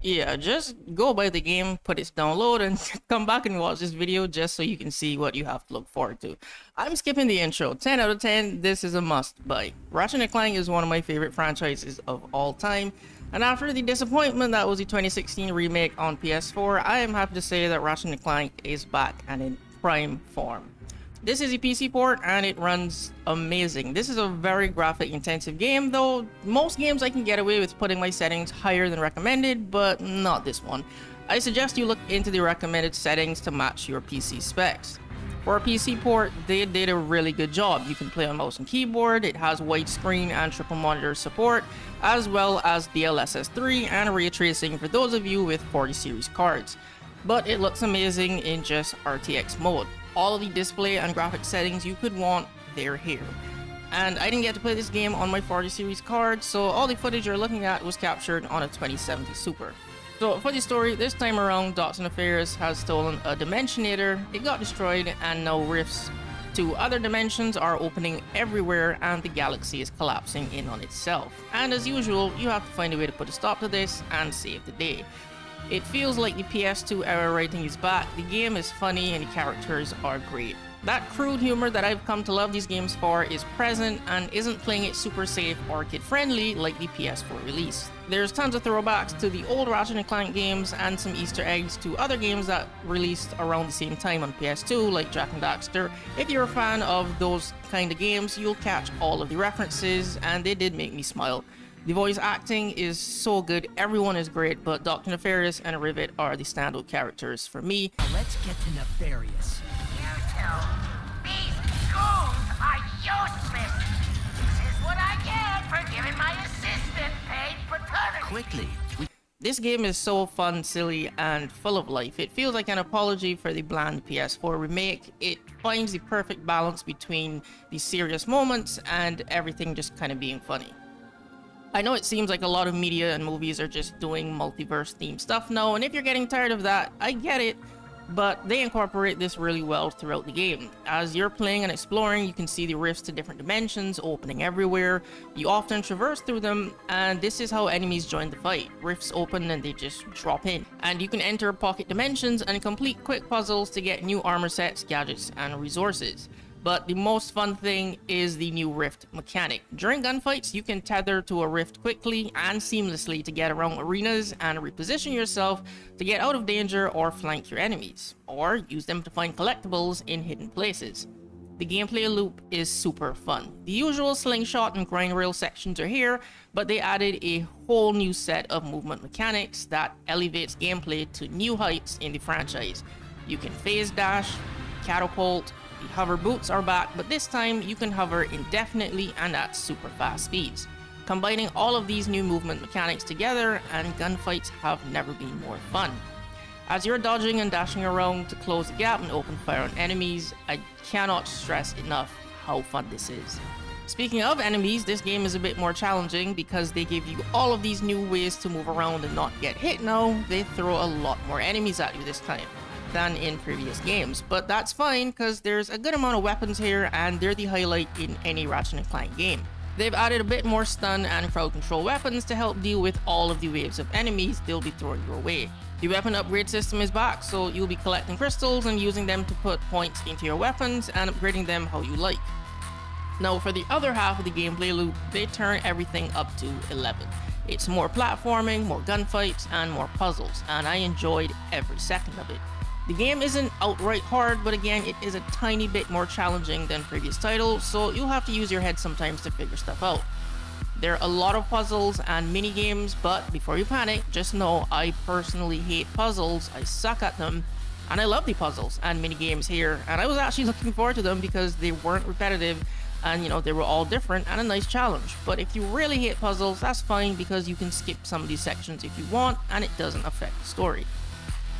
Yeah, just go buy the game, put its download, and come back and watch this video just so you can see what you have to look forward to. I'm skipping the intro. 10 out of 10, this is a must buy. Ratchet and Clank is one of my favorite franchises of all time, and after the disappointment that was the 2016 remake on PS4, I am happy to say that Ratchet and Clank is back and in prime form. This is a PC port and it runs amazing. This is a very graphic intensive game, though most games I can get away with putting my settings higher than recommended, but not this one. I suggest you look into the recommended settings to match your PC specs. For a PC port, they did a really good job. You can play on mouse and keyboard, it has widescreen and triple monitor support, as well as DLSS 3 and ray tracing for those of you with 40 series cards. But it looks amazing in just RTX mode. All of the display and graphic settings you could want, they're here. And I didn't get to play this game on my 40 series card, so all the footage you're looking at was captured on a 2070 Super. So for the story, this time around, Dr. Nefarious has stolen a Dimensionator, it got destroyed, and now rifts to other dimensions are opening everywhere and the galaxy is collapsing in on itself. And as usual, you have to find a way to put a stop to this and save the day. It feels like the PS2 era writing is back, the game is funny and the characters are great. That crude humor that I've come to love these games for is present and isn't playing it super safe or kid friendly like the PS4 release. There's tons of throwbacks to the old Ratchet and Clank games and some Easter eggs to other games that released around the same time on PS2 like Jak and Daxter. If you're a fan of those kind of games, you'll catch all of the references and they did make me smile. The voice acting is so good, everyone is great, but Dr. Nefarious and Rivet are the standout characters for me. Now let's get to Nefarious. You two, these goons are useless. This is what I get for giving my assistant paid paternity. Quickly, This game is so fun, silly, and full of life. It feels like an apology for the bland PS4 remake. It finds the perfect balance between the serious moments and everything just kind of being funny. I know it seems like a lot of media and movies are just doing multiverse themed stuff now, and if you're getting tired of that, I get it, but they incorporate this really well throughout the game. As you're playing and exploring, you can see the rifts to different dimensions opening everywhere. You often traverse through them, and this is how enemies join the fight. Rifts open and they just drop in. And you can enter pocket dimensions and complete quick puzzles to get new armor sets, gadgets, and resources. But the most fun thing is the new rift mechanic. During gunfights, you can tether to a rift quickly and seamlessly to get around arenas and reposition yourself to get out of danger or flank your enemies, or use them to find collectibles in hidden places. The gameplay loop is super fun. The usual slingshot and grind rail sections are here, but they added a whole new set of movement mechanics that elevates gameplay to new heights in the franchise. You can phase dash, catapult, the hover boots are back, but this time you can hover indefinitely and at super fast speeds. Combining all of these new movement mechanics together, and gunfights have never been more fun. As you're dodging and dashing around to close the gap and open fire on enemies, I cannot stress enough how fun this is. Speaking of enemies, this game is a bit more challenging because they give you all of these new ways to move around and not get hit now. They throw a lot more enemies at you this time than in previous games, but that's fine because there's a good amount of weapons here and they're the highlight in any Ratchet and Clank game. They've added a bit more stun and crowd control weapons to help deal with all of the waves of enemies they'll be throwing your way. The weapon upgrade system is back, so you'll be collecting crystals and using them to put points into your weapons and upgrading them how you like. Now for the other half of the gameplay loop, they turn everything up to 11. It's more platforming, more gunfights, and more puzzles, and I enjoyed every second of it. The game isn't outright hard, but again, it is a tiny bit more challenging than previous titles, so you'll have to use your head sometimes to figure stuff out. There are a lot of puzzles and mini games, but before you panic, just know I personally hate puzzles, I suck at them, and I love the puzzles and mini games here, and I was actually looking forward to them because they weren't repetitive and they were all different and a nice challenge. But if you really hate puzzles, that's fine because you can skip some of these sections if you want and it doesn't affect the story.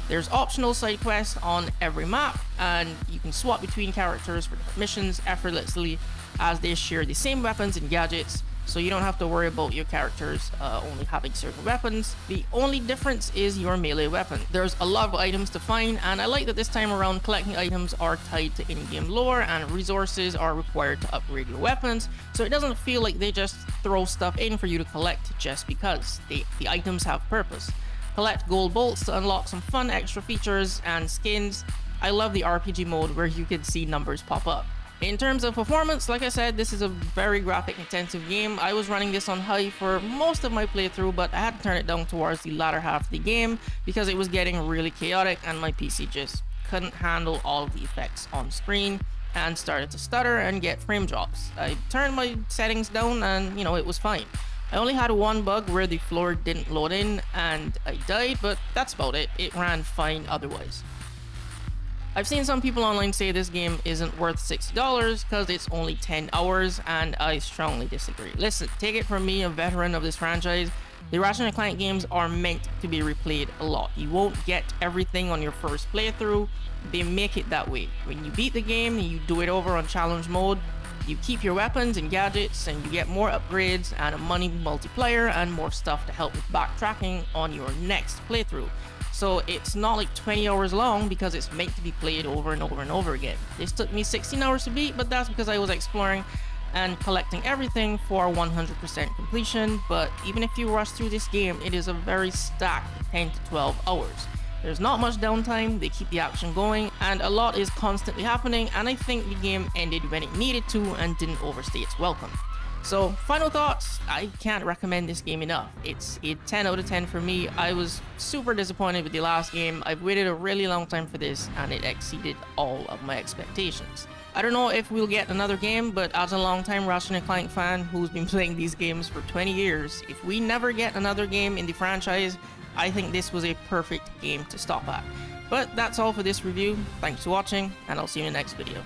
There's optional side quests on every map, and you can swap between characters for different missions effortlessly as they share the same weapons and gadgets, so you don't have to worry about your characters only having certain weapons. The only difference is your melee weapon. There's a lot of items to find, and I like that this time around collecting items are tied to in-game lore and resources are required to upgrade your weapons, so it doesn't feel like they just throw stuff in for you to collect just because. The items have purpose. Collect gold bolts to unlock some fun extra features and skins. I love the RPG mode where you can see numbers pop up. In terms of performance, like I said, this is a very graphic intensive game. I was running this on high for most of my playthrough, but I had to turn it down towards the latter half of the game because it was getting really chaotic and my PC just couldn't handle all of the effects on screen and started to stutter and get frame drops. I turned my settings down and it was fine. I only had one bug where the floor didn't load in and I died, but that's about it. It ran fine otherwise. I've seen some people online say this game isn't worth $60 because it's only 10 hours, and I strongly disagree. Listen, take it from me, a veteran of this franchise, the Ratchet and Clank games are meant to be replayed a lot. You won't get everything on your first playthrough, they make it that way. When you beat the game, you do it over on challenge mode, you keep your weapons and gadgets, and you get more upgrades and a money multiplier and more stuff to help with backtracking on your next playthrough. So it's not like 20 hours long because it's meant to be played over and over and over again. This took me 16 hours to beat, but that's because I was exploring and collecting everything for 100% completion. But even if you rush through this game, it is a very stacked 10 to 12 hours. There's not much downtime, they keep the action going, and a lot is constantly happening, and I think the game ended when it needed to and didn't overstay its welcome. So, final thoughts, I can't recommend this game enough. It's a 10 out of 10 for me. I was super disappointed with the last game. I've waited a really long time for this, and it exceeded all of my expectations. I don't know if we'll get another game, but as a long-time Ratchet and Clank fan who's been playing these games for 20 years, if we never get another game in the franchise, I think this was a perfect game to stop at. But that's all for this review. Thanks for watching, and I'll see you in the next video.